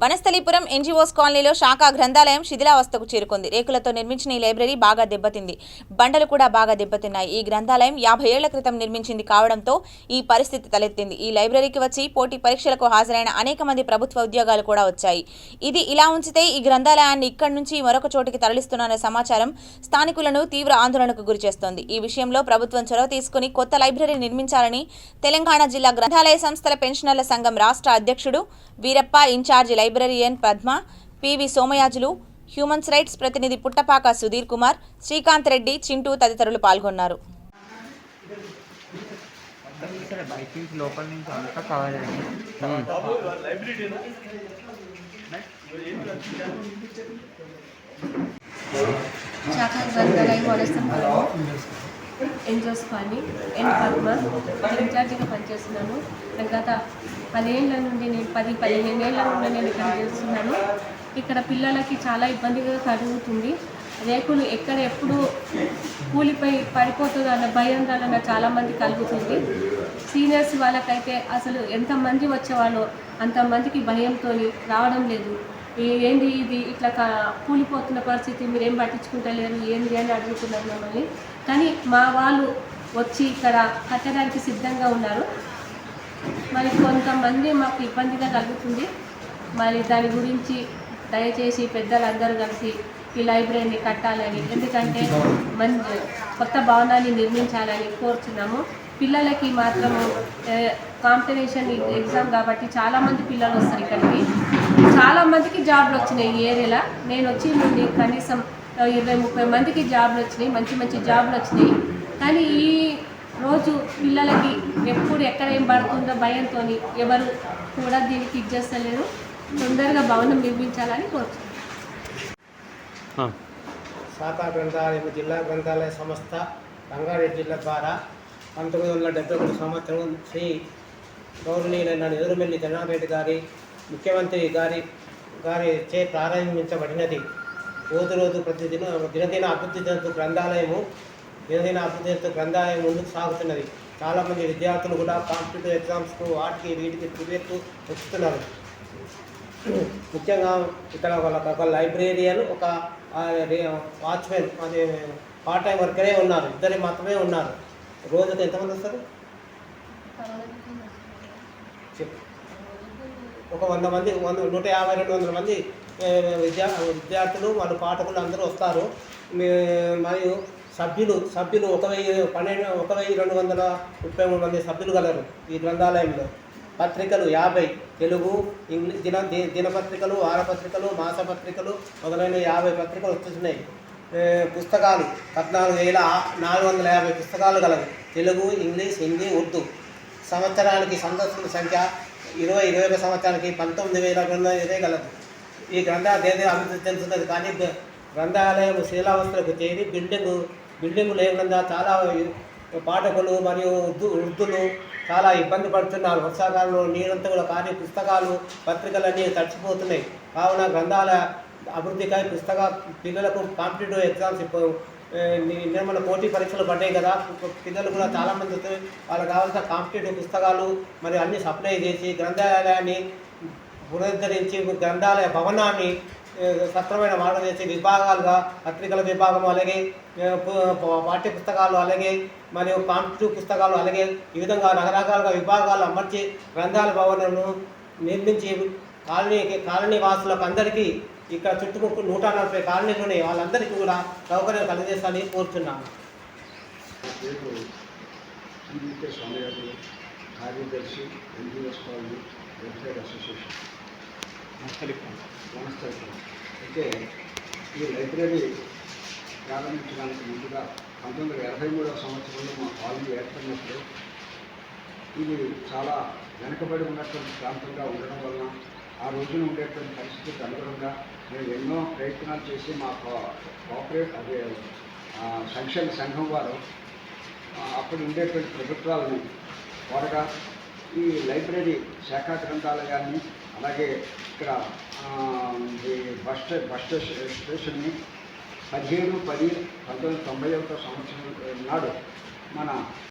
Vanasthalipuram NGOs కాలనీలో శాఖా గ్రంథాలయం శిథిలావస్థకు చేరుకుంది. రేకులతో నిర్మించిన ఈ లైబ్రరీ బాగా దెబ్బతింది. బండలు కూడా బాగా దెబ్బతిన్నాయి. ఈ గ్రంథాలయం 50 ఏళ్ల క్రితం నిర్మించింది కావడంతో ఈ పరిస్థితి తలెత్తింది. ఈ లైబ్రరీకి వచ్చి పోటీ పరీక్షలకు హాజరైన అనేక మంది ప్రభుత్వ ఉద్యోగాలు కూడా వచ్చాయి. ఇది ఇలా ఉంచితే ఈ గ్రంథాలయాన్ని ఇక్కడి నుంచి మరొక చోటికి తరలిస్తున్నారనే సమాచారం స్థానికులను తీవ్ర ఆందోళనకు గురిచేస్తోంది. ఈ విషయంలో ప్రభుత్వం చొరవ తీసుకుని కొత్త లైబ్రరీ నిర్మించాలని తెలంగాణ జిల్లా గ్రంథాలయ సంస్థల పెన్షనర్ల సంఘం రాష్ట్ర అధ్యక్షుడు Veerappa, incharge librarian Padma, P V Somayajulu, humans rights ప్రతినిధి పుట్టపాక సుధీర్ కుమార్, శ్రీకాంత్ రెడ్డి, చింటూ తదితరులు పాల్గొన్నారు. శాఖా గ్రంథాలయం వనస్థలిపురం ఎన్జీఓస్ కాలనీ ఎన్ పద్మ ఇన్ఛార్జిగా పనిచేస్తున్నాను. గత 10 ఏళ్ల నుండి నేను 15 ఏళ్ల నుండి నేను ఇక్కడ చేస్తున్నాను. ఇక్కడ పిల్లలకి చాలా ఇబ్బందిగా కలుగుతుంది. రేకులు ఎప్పుడు కూలిపోయి పడిపోతుందో అన్న భయం వలన చాలామంది కలుగుతుంది. సీనియర్స్ వాళ్ళకైతే అసలు ఎంతమంది వచ్చేవాళ్ళో అంతమందికి భయంతో రావడం లేదు. ఏంది ఇది ఇట్లా కూలిపోతున్న పరిస్థితి, మీరేం పట్టించుకుంటలేరు ఏంది అని అడుగుతున్నారు మమ్మల్ని. కానీ మా వాళ్ళు వచ్చి ఇక్కడ కట్టడానికి సిద్ధంగా ఉన్నారు. మరి కొంతమంది మాకు ఇబ్బందిగా కలుగుతుంది. మరి దాని గురించి దయచేసి పెద్దలందరూ కలిసి ఈ లైబ్రరీని కట్టాలని, ఎందుకంటే కొత్త భవనాన్ని నిర్మించాలని కోరుతున్నాము. పిల్లలకి మాత్రము కాంపిటీషన్ ఎగ్జామ్ కాబట్టి చాలామంది పిల్లలు వస్తారు ఇక్కడికి. చాలామందికి జాబ్లు వచ్చినాయి ఈ ఏరియాలో. నేను వచ్చి నుండి కనీసం 20-30 మందికి జాబ్లు వచ్చినాయి, మంచి జాబ్లు వచ్చినాయి. కానీ ఈ రోజు పిల్లలకి ఎక్కడ ఏం పడుతుందో భయంతో ఎవరు కూడా దీనికి ఇచ్చేస్తలేరు. తొందరగా భవనం నిర్మించాలని కోరుతున్నాను. శాఖా గ్రంథాలయం జిల్లా గ్రంథాలయ సంస్థ రంగారెడ్డి జిల్లా ద్వారా 1971 సంవత్సరం శ్రీ గౌరవనీయులైన ఎదురుమెల్లి జనారెడ్డి గారి ముఖ్యమంత్రి గారి చే ప్రారంభించబడినది. రోజు దినదిన అభివృద్ధి చెందుతూ గ్రంథాలయం ముందుకు సాగుతున్నది. చాలామంది విద్యార్థులు కూడా కాంపిటేటివ్ ఎగ్జామ్స్కు వాటికి వీటికి ప్రిపేర్కు వస్తున్నారు. ముఖ్యంగా ఇక్కడ ఒక లైబ్రేరియన్, ఒక వాచ్మెన్, అది పార్ట్ టైం వర్కరే ఉన్నారు. ఇద్దరు మాత్రమే ఉన్నారు. రోజుకి ఎంతమంది వస్తారు? ఒక 100 మంది, 150-200 మంది విద్యార్థులు వాళ్ళు పాఠకులు అందరూ వస్తారు. మరియు సభ్యులు 1233 మంది సభ్యులు గలరు ఈ గ్రంథాలయంలో. పత్రికలు 50, తెలుగు, ఇంగ్లీష్ దినపత్రికలు, వారపత్రికలు, మాసపత్రికలు మొదలైన 50 పత్రికలు వస్తున్నాయి. పుస్తకాలు 14,450 పుస్తకాలు గలవు. తెలుగు, ఇంగ్లీష్, హిందీ, ఉర్దూ. సంవత్సరానికి సందర్శకుల సంఖ్య 21 సంవత్సరానికి 19,000 గలదు. ఈ గ్రంథాలయం అభివృద్ధి చెందుతున్నది. కానీ గ్రంథాలయం శిథిలావస్థలకు చేరి బిల్డింగు లేకుండా చాలా పాఠకులు మరియు వృద్ధులు చాలా ఇబ్బంది పడుతున్నారు. వర్షాకాలంలో నీరంతా కూడా కానీ పుస్తకాలు, పత్రికలన్నీ తడిచిపోతున్నాయి. కావున గ్రంథాలయ అభివృద్ధికై పిల్లలకు కాంపిటేటివ్ ఎగ్జామ్స్ నిర్మల పోటీ పరీక్షలు పడ్డాయి కదా. పిల్లలు కూడా చాలామంది వాళ్ళకి కావాల్సిన కాంపిటేటివ్ పుస్తకాలు మరియు అన్ని సప్లై చేసి గ్రంథాలయాన్ని పునరుద్ధరించి గ్రంథాలయ భవనాన్ని సక్రమైన మార్గం చేసి విభాగాలుగా పత్రికల విభాగం, అలాగే పాఠ్య పుస్తకాలు, అలాగే మరియు కాంపిటేటివ్ పుస్తకాలు, అలాగే ఈ విధంగా రకరకాలుగా విభాగాలు అమర్చి గ్రంథాలయ భవనాలను నిర్మించి కాలనీ వాసులకు అందరికీ ఇక్కడ చుట్టుముట్టు 140 కాలనీలు ఉన్నాయి. వాళ్ళందరికీ కూడా సౌకర్యం కలిగజేస్తానని కోరుతున్నాను. కార్యదర్శి NGOs colony welfare association Vanasthalipuram. అయితే ఈ లైబ్రరీ ప్రారంభించడానికి ముందుగా 1983వ సంవత్సరంలో మా కాలనీ ఏర్పడినప్పుడు ఇది చాలా వెనుకబడి ఉన్నటువంటి ప్రాంతంగా ఉండడం వలన ఆ రోజున ఉండేటువంటి పరిస్థితికి అనుగుణంగా మేము ఎన్నో ప్రయత్నాలు చేసి మా సంక్షేమ సంఘం వారు అప్పుడు ఉండేటువంటి ప్రభుత్వాలను త్వరగా ఈ లైబ్రరీ శాఖా గ్రంథాలయాన్ని, అలాగే ఇక్కడ బస్ స్టేషన్ని 17/10/1991 సంవత్సరం నాడు మన